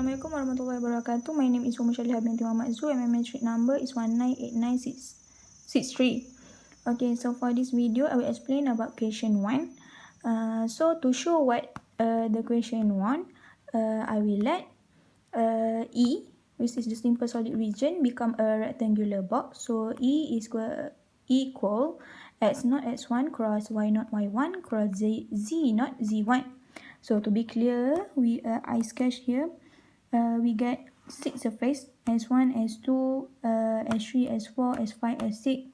Assalamualaikum warahmatullahi wabarakatuh. My name is Ummu Shalihah binti Muhammad Zu and my matric number is 1989663. Okay, so for this video, I will explain about question 1. So to show what the question 1, I will let E, which is the simple solid region, become a rectangular box. So E is equal x0 x1 cross y0 y1 cross z0 z1. So to be clear, I sketch here. We get 6 surface S1, S2, S3, S4, S5, S6,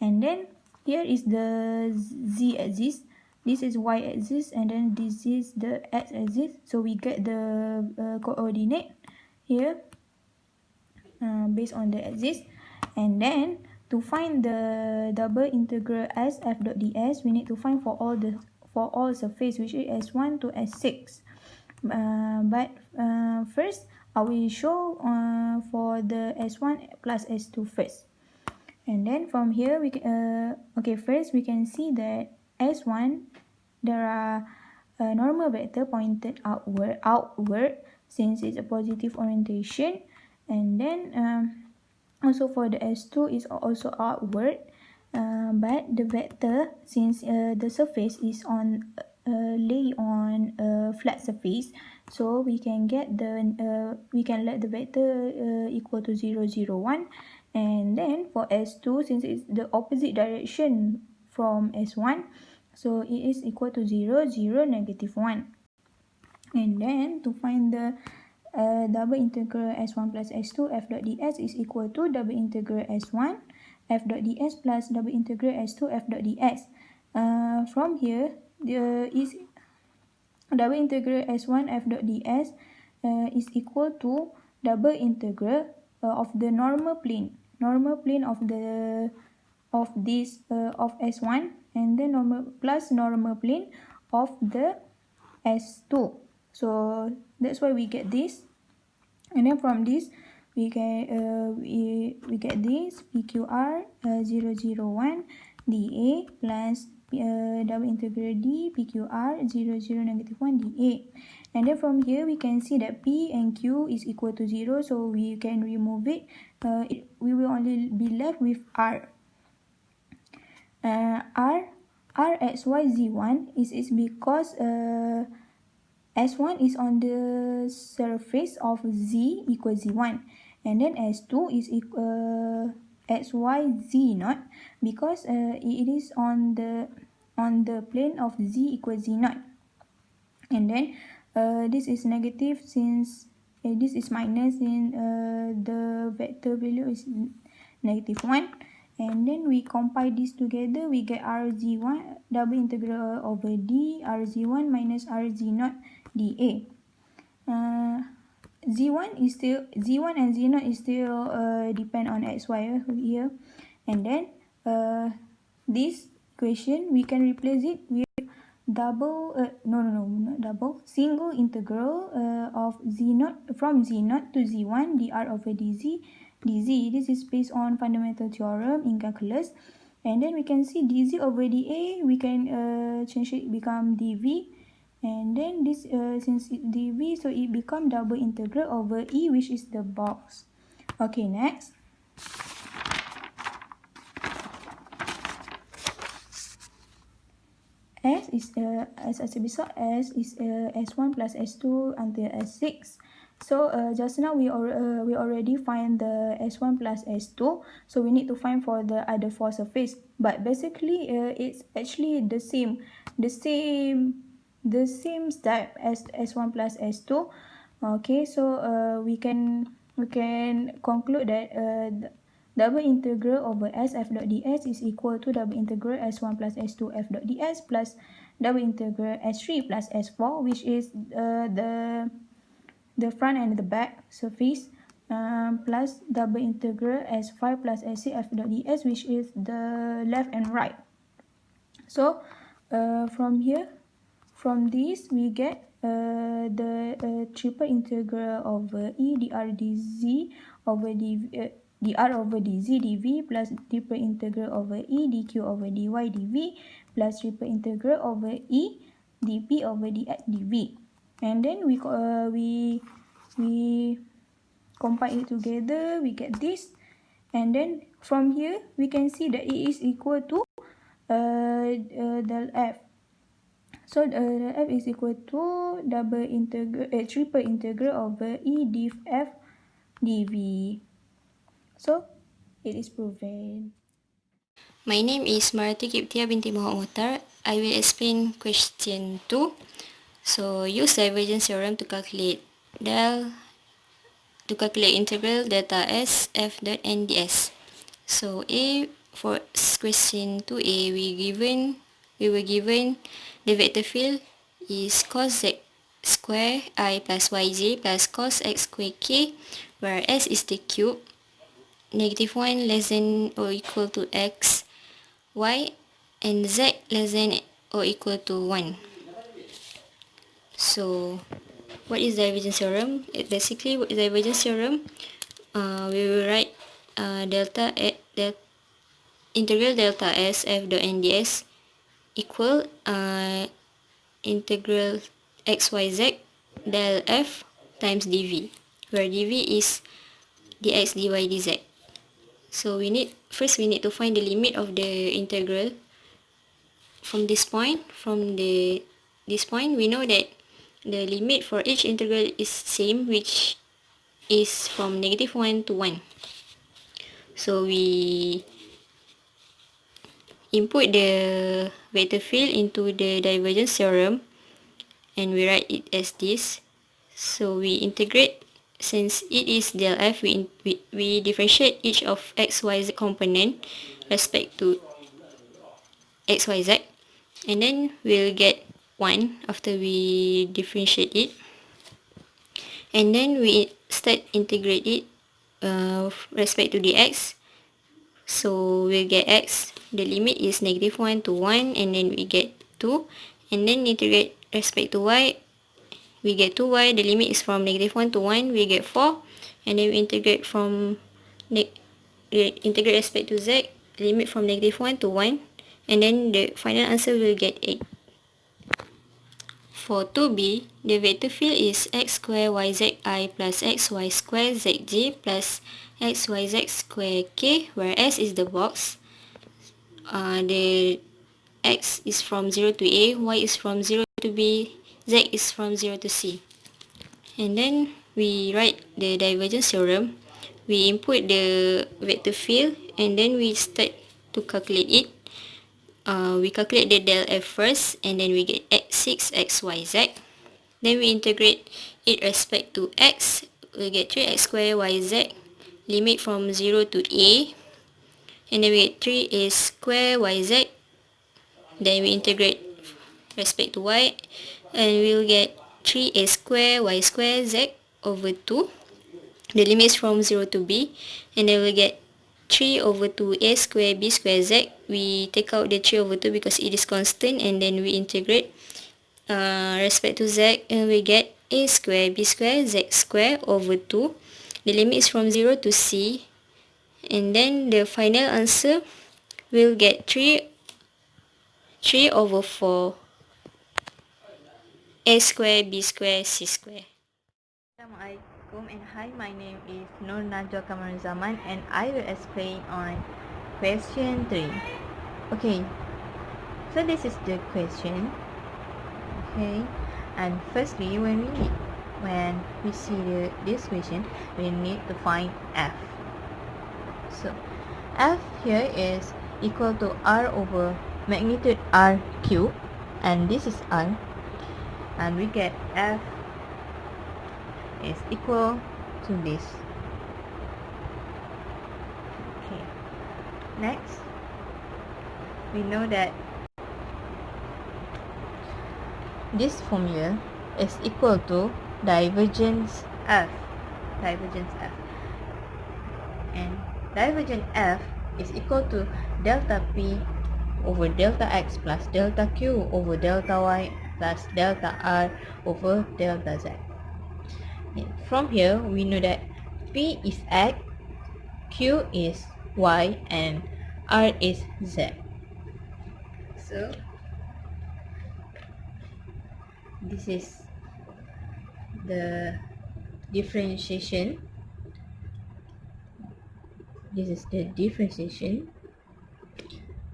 and then here is the Z axis, this is Y axis, and then this is the X axis. So we get the coordinate here based on the axis, and then to find the double integral S f dot ds, we need to find for all surface, which is S1 to S6. But first I will show for the S1 plus S2 first, and then from here we can first we can see that S1 there are normal vector pointed outward since it's a positive orientation, and then also for the S2 is also outward, but the vector, since the surface is on lay on a flat surface, so we can get we can let the vector equal to 0, 0, 1, and then for S2, since it's the opposite direction from S1, so it is equal to 0, 0, negative 1. And then to find the double integral S1 plus S2 f dot ds is equal to double integral S1 f dot ds plus double integral S2 f dot ds. From here, is double integral S1 f dot ds is equal to double integral of the normal plane of this of S1, and then normal plus normal plane of the S2. So that's why we get this, and then from this we get this PQR 001 dA plus double integral D PQR 0, 0, negative 1 dA. And then from here we can see that P and Q is equal to 0, so we can remove it. We will only be left with R. RXYZ1 is because S1 is on the surface of Z equals Z1, and then S2 is XYZ0 because it is on the plane of Z equals Z0, and then this is negative since this is minus, in the vector value is negative 1. And then we compile this together, we get RZ1 double integral over D RZ1 minus RZ0 dA. Z1 and Z0 is still depend on XY here, and then this equation we can replace it with single integral of Z0 from Z0 to Z1 dr over dz. This is based on fundamental theorem in calculus, and then we can see dz over dA, we can change it become dv, and then this since it dv, so it become double integral over E, which is the box. Okay, next. S is as beside S is S1 plus S2 until S6. So just now we already find the S1 plus S2, so we need to find for the other 4 surface. But basically it's actually the same step as S1 plus S2. Okay, so we can conclude that double integral over S f dot ds is equal to double integral S1 plus S2 f dot ds plus double integral S3 plus S4, which is the front and the back surface, plus double integral S5 plus S6 f dot ds, which is the left and right. So from this we get the triple integral over E dr dz over dr over dz dv plus triple integral over E dq over dy dv plus triple integral over E dp over dx dv. And then we combine it together, we get this. And then from here, we can see that it is equal to del f. So the f is equal to triple integral over e div f dv. So it is proven. My name is Mariyatulkibtiyah binti Mokhtar. I will explain question 2. So use divergence theorem to calculate integral delta s f dot n ds. So for question 2a, we were given the vector field is cos z square I plus yj plus cos x square k, where s is the cube, -1 less than or equal to x, y, and z less than or equal to 1. So what is divergence theorem? Basically, what is divergence theorem? We will write integral delta s f dot n ds equal integral xyz del f times dv, where dv is dx dy dz. So we need to find the limit of the integral from this point. This point we know that the limit for each integral is same, which is from -1 to 1. So we input the vector field into the divergence theorem and we write it as this. So we integrate, since it is del f, we differentiate each of xyz component respect to xyz, and then we'll get 1 after we differentiate it, and then we start integrate it respect to dx. So we'll get x, the limit is -1 to 1, and then we get 2, and then integrate respect to y, we get 2y, the limit is from -1 to 1, we get 4, and then we integrate integrate respect to z, limit from -1 to 1, and then the final answer will get 8. For 2b, the vector field is x square yzi plus xy square zj plus xyz square k, where s is the box. The x is from 0 to a, y is from 0 to b, z is from 0 to c. And then we write the divergence theorem. We input the vector field and then we start to calculate it. We calculate the del f first, and then we get 6xyz. Then we integrate it respect to x, we get 3x square yz, limit from 0 to a, and then we get 3a square yz. Then we integrate respect to y, and we'll get 3a square y square z over 2. The limit is from 0 to b, and then we'll get 3 over 2a square b square z. We take out the 3 over 2 because it is constant, and then we integrate respect to z, and we get a square b square z square over 2. The limit is from 0 to c, and then the final answer will get 3 over 4 a square b square c square. Assalamualaikum and hi, my name is Nur Najwa Kamaruzaman and I will explain on question 3. Okay, so this is the question. Okay, and firstly when we see this question, we need to find f. So f here is equal to r over magnitude r cube, and this is r, and we get f is equal to this. Okay, next we know that this formula is equal to divergence f, and divergence f is equal to delta p over delta x plus delta q over delta y plus delta r over delta z. From here we know that p is x, q is y, and r is z. So this is the differentiation this is the differentiation.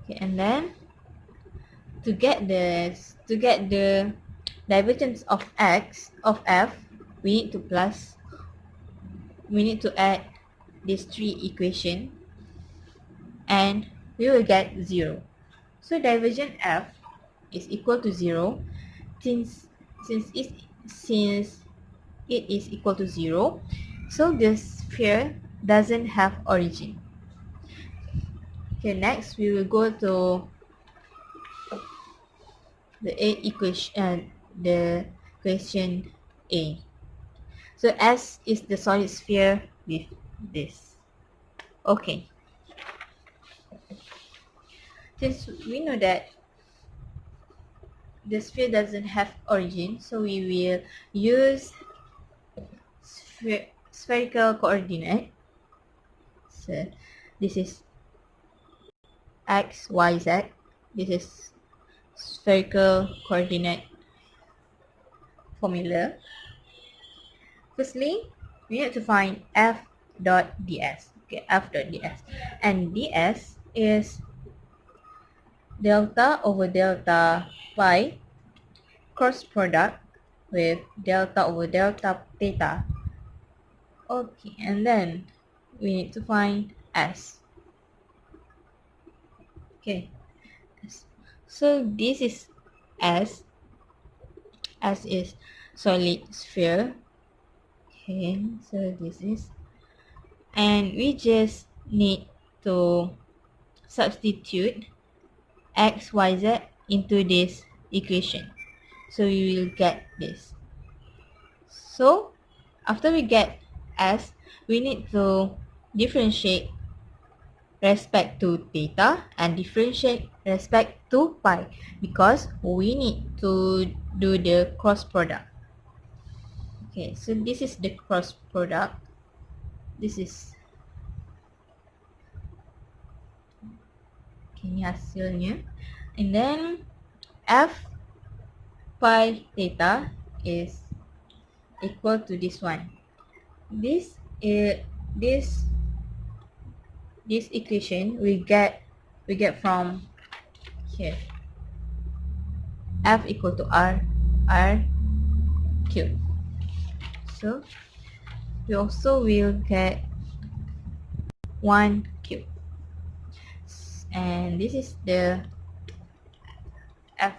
Okay, and then to get the divergence of f, we need to add these three equation, and we will get 0. So divergent f is equal to 0 since it is equal to 0, so the sphere doesn't have origin. Okay, next we will go to the question A. So S is the solid sphere with this. Okay. Since we know that the sphere doesn't have origin, so we will use spherical coordinate. So this is x, y, z. This is spherical coordinate formula. Firstly, we need to find f dot ds. Okay, f dot ds, and ds is delta over delta pi cross product with delta over delta theta. Okay, and then we need to find s. Okay, so this is s. S is solid sphere. Okay, so this is, and we just need to substitute x, y, z into this equation, so we will get this. So after we get s, we need to differentiate respect to theta and differentiate respect to pi, because we need to do the cross product. Okay, so this is the cross product. This is ini hasilnya, and then f pi theta is equal to this one. This equation we get from here. F equal to r cubed. So we also will get 1 cube, and this is the f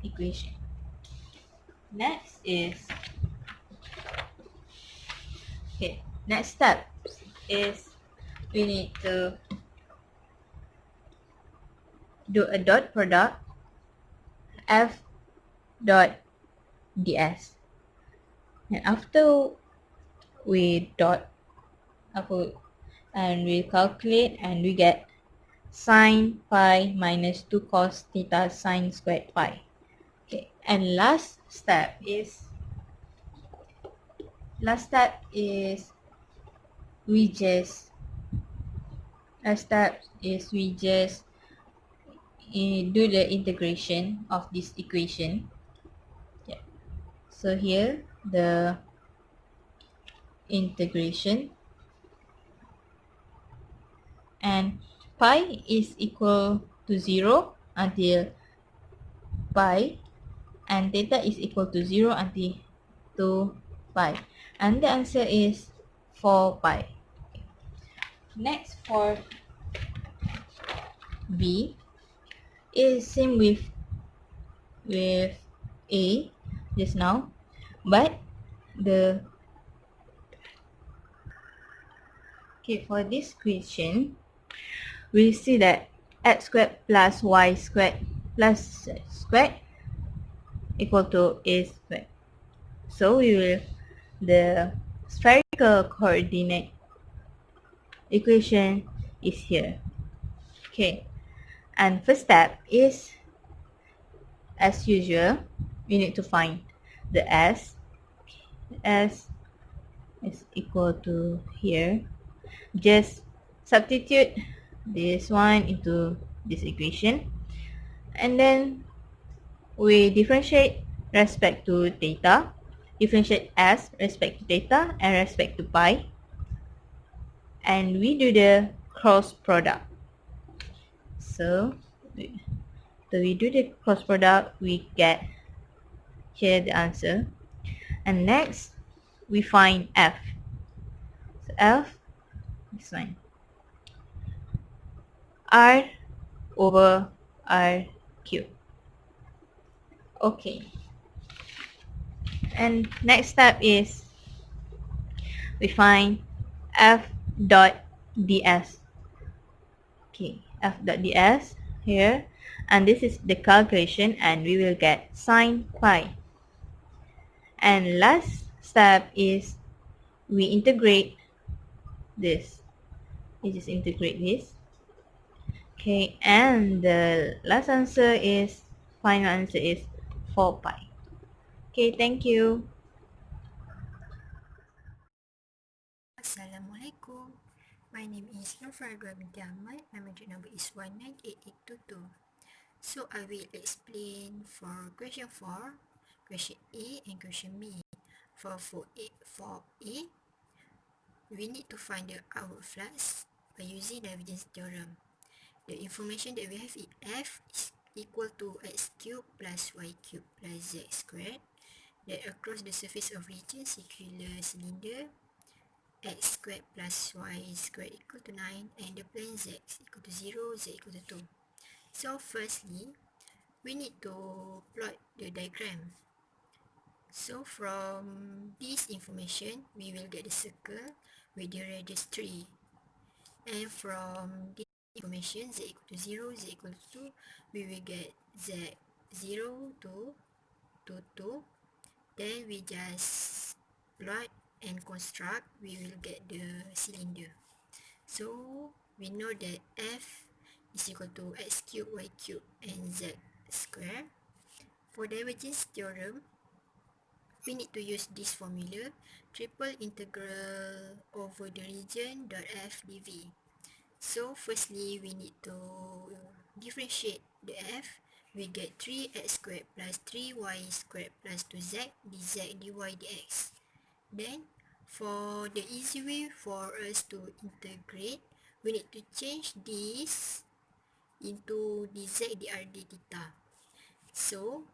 equation. Next is, okay, next step is we need to do a dot product f dot ds, and after we dot and we calculate, and we get sine pi minus 2 cos theta sine squared pi. Okay, and last step is we just do the integration of this equation. Yeah. So here the integration, and pi is equal to 0 until pi, and theta is equal to 0 until 2 pi, and the answer is 4 pi. Next, for B is same with A just now, but for this question, we see that x squared plus y squared plus z squared equal to a squared. So we will, the spherical coordinate equation is here. Okay, and first step is, as usual, we need to find the s. S is equal to here. Just substitute this one into this equation, and then we differentiate respect to theta, differentiate s respect to theta and respect to pi, and we do the cross product. So we do the cross product, we get here the answer. And next we find f. So f, this one, r over r cubed. Okay, and next step is we find f dot ds. Okay, f dot ds here, and this is the calculation, and we will get sine pi. And last step is we integrate this. We just integrate this. Okay, and the last answer is, final answer is 4 pi. Okay, thank you. Assalamualaikum. My name is Nurfarahdhuha binti Ahmad. My metric number is 198822. So I will explain for question 4, question A and question B. For A, we need to find the outward flux by using divergence theorem. The information that we have is F is equal to x cubed plus y cubed plus z squared. That across the surface of region circular cylinder, x squared plus y squared equal to 9, and the plane z is equal to 0, z equal to 2. So firstly, we need to plot the diagram. So from this information, we will get the circle with the radius 3. And from this information, z equal to 0, z equal to 2, we will get z 0 to 2. Then we just plot and construct, we will get the cylinder. So we know that F is equal to x cubed, y cubed, and z square. For divergence theorem, we need to use this formula, triple integral over the region dot f dv. So firstly, we need to differentiate the f. We get 3x squared plus 3y squared plus 2z dz dy dx. Then for the easy way for us to integrate, we need to change this into dz dr d theta. So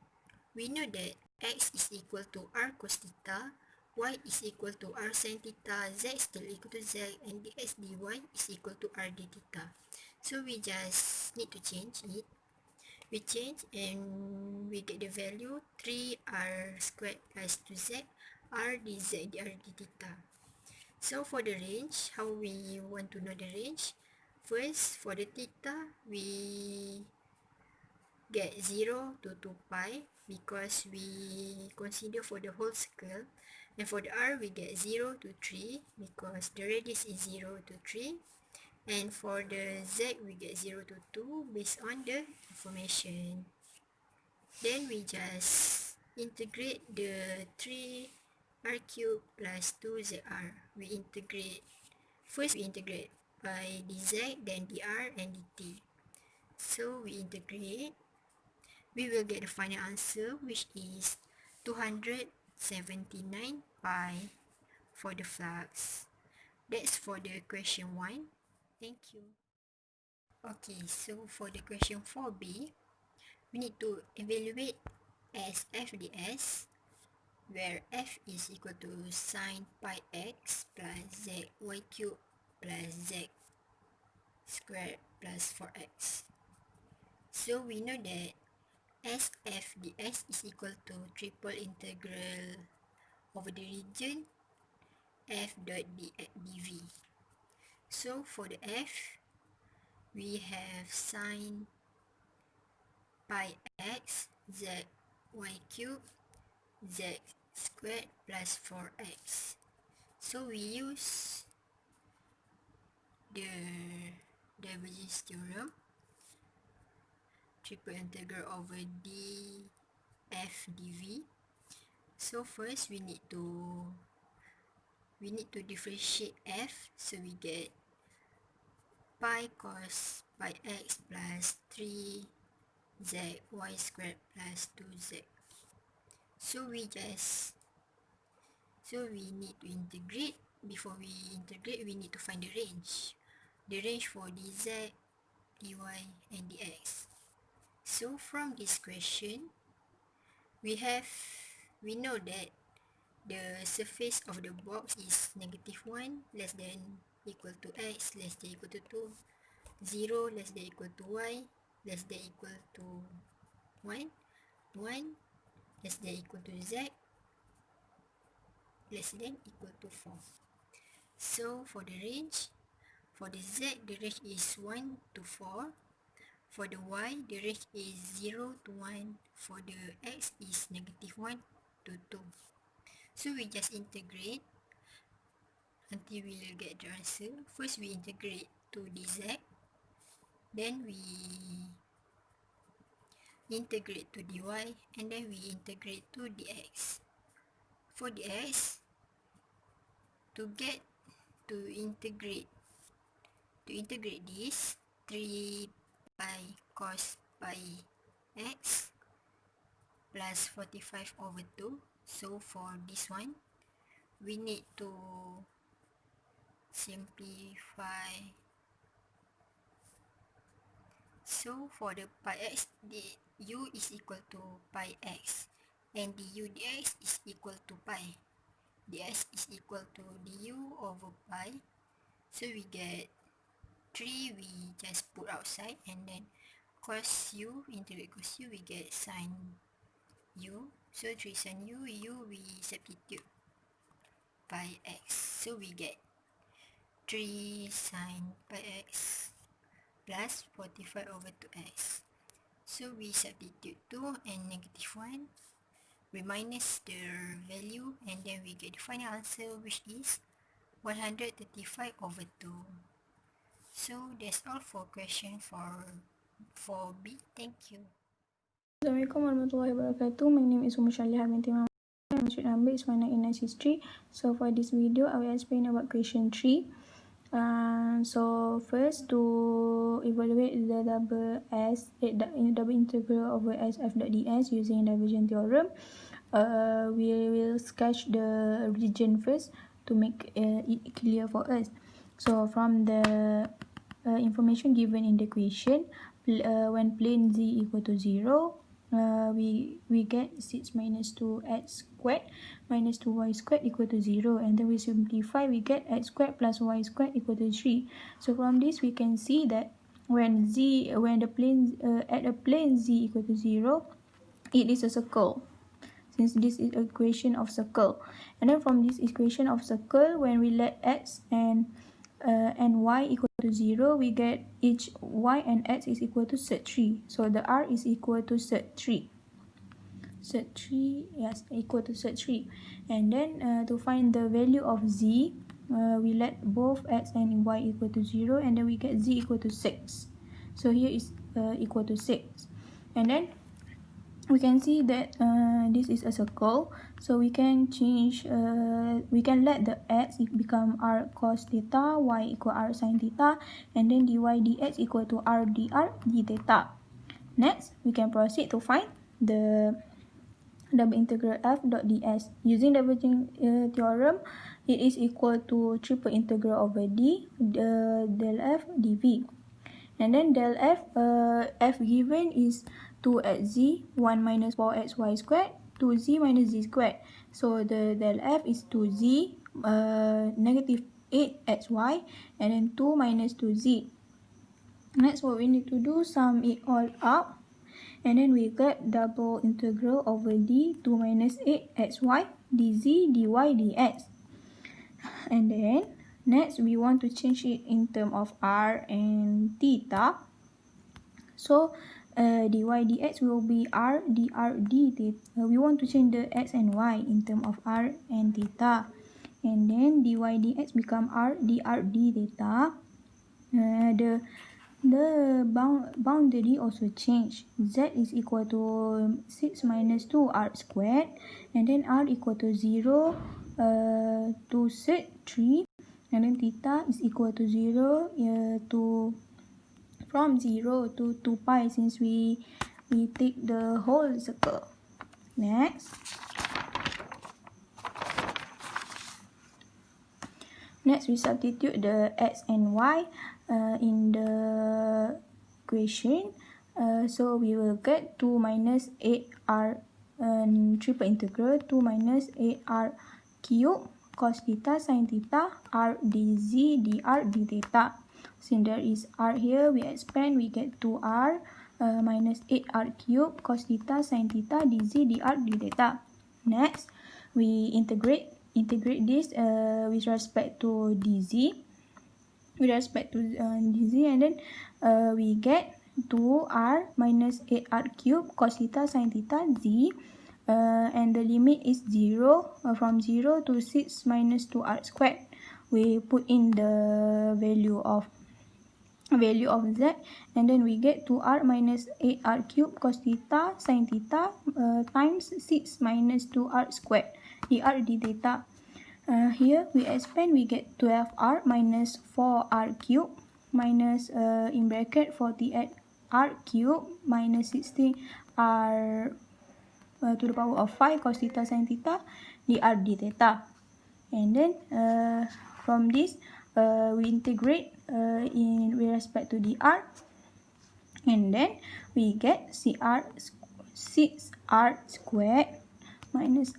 we know that x is equal to r cos theta, y is equal to r sin theta, z is still equal to z, and dx dy is equal to r d theta. So we just need to change it. We change and we get the value 3r squared plus 2z r dz dr d theta. So for the range, how we want to know the range? First, for the theta, we get 0 to 2 pi because we consider for the whole circle. And for the r, we get 0 to 3 because the radius is 0 to 3. And for the z, we get 0 to 2 based on the information. Then we just integrate the 3r cubed plus 2zr. We integrate, first we integrate by dz, then dr and dt. So we integrate, we will get the final answer, which is 279 pi for the flux. That's for the question 1. Thank you. Okay, so for the question 4b, we need to evaluate as f ds, where f is equal to sine pi x plus z y cubed plus z squared plus 4x. So we know that SF ds is equal to triple integral over the region f dot dv. So for the f, we have sine pi x z y cubed z squared plus 4x. So we use the divergence theorem, triple integral over df dv. So first we need to differentiate f, so we get pi cos pi x plus 3z y squared plus 2z. So we need to integrate before we integrate, we need to find the range. The range for dz, dy and dx. So from this question, we know that the surface of the box is -1 less than equal to x less than equal to 2, 0 less than equal to y less than equal to 1, 1 less than equal to z less than equal to 4. So for the range, for the z, the range is 1 to 4. For the y, the range is 0 to 1. For the x is -1 to 2. So we just integrate until we will get the answer. First we integrate to dz, then we integrate to dy, and then we integrate to dx. For dx, to integrate this, 3 pi cos pi x plus 45 over 2. So for this one, we need to simplify. So for the pi x, the u is equal to pi x, and du dx is equal to pi. ds is equal to du over pi. So we get 3, we just put outside, and then cos u, integrate cos u, we get sin u. So 3 sin u, we substitute pi x. So we get 3 sin pi x plus 45 over 2x. So we substitute 2 and -1. We minus the value, and then we get the final answer, which is 135 over 2. So that's all for question for B. Thank you. Assalamualaikum warahmatullahi wabarakatuh. My name is Ummu Shalihah binti Ahmad. My metric number is 19863. So for this video, I will explain about question 3. So first, to evaluate the double integral over sf.ds using divergence theorem, we will sketch the region first to make it clear for us. So from the information given in the question, when plane z equal to 0, we get 6 minus 2x squared minus 2y squared equal to 0, and then we simplify, we get x squared plus y squared equal to 3. So from this we can see that when the plane at a plane z equal to 0, it is a circle, since this is an equation of circle. And then from this equation of circle, when we let x and y equal to 0, we get each y and x is equal to set 3. So the r is equal to set 3. Set 3, yes, equal to set 3. And then to find the value of z, we let both x and y equal to 0, and then we get z equal to 6. So here is equal to 6. And then we can see that this is a circle, so we can change, we can let the x become r cos theta, y equal r sin theta, and then dy dx equal to r dr d theta. Next, we can proceed to find the double integral f.ds. Using divergence theorem, it is equal to triple integral over d del f dv. And then del f, f given is 2xz, 1 minus 4xy squared, 2z minus z squared. So the del f is 2z, negative 8xy, and then 2 minus 2z. Next, what we need to do, sum it all up, and then we get double integral over d 2 minus 8xy dz dy dx. And then next, we want to change it in term of r and theta. So dy dx will be r dr d theta. We want to change the x and y in term of r and theta. And then dy dx become r dr d theta. The boundary also change. Z is equal to 6 minus 2 r squared, and then r equal to 0 to set 3, and then theta is equal to 0 to from 0 to 2 pi, since we take the whole circle. Next, Next, we substitute the x and y in the equation. So we will get 2 minus 8r triple integral 2 minus 8r cube cos theta sin theta r dz dr d theta. Since there is r here, we expand, we get 2r minus 8r cube cos theta sin theta dz dr d theta. Next, we integrate this with respect to dz, and then we get 2r minus 8r cube cos theta sin theta z, and the limit is 0 from 0 to 6 minus 2r squared. We put in the value of z, and then we get 2r minus 8r cube cos theta sin theta times 6 minus 2r squared dr d theta. Here we expand, we get 12r minus 4r cube minus in bracket 48r cube minus 16r to the power of 5 cos theta sin theta dr d theta. And then from this we integrate in with respect to dr, and then we get 6r squared minus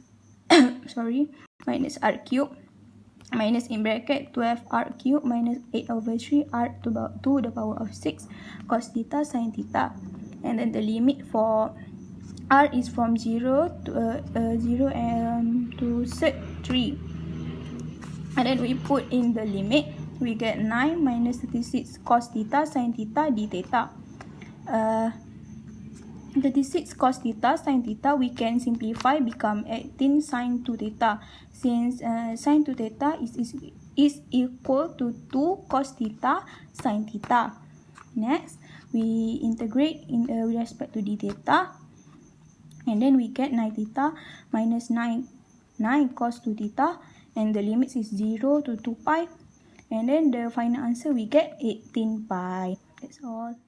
minus r cube minus in bracket 12r cube minus 8/3r to the power of 6 cos theta sin theta. And then the limit for r is from 0 to 3. And then we put in the limit, we get 9 minus 36 cos theta sin theta d theta. 36 cos theta sin theta we can simplify, become 18 sin 2 theta, since sin 2 theta is equal to 2 cos theta sin theta. Next, we integrate in with respect to d theta, and then we get 9 theta minus 9 cos 2 theta, and the limits is 0 to 2 pi, and then the final answer we get 18 pi. That's all.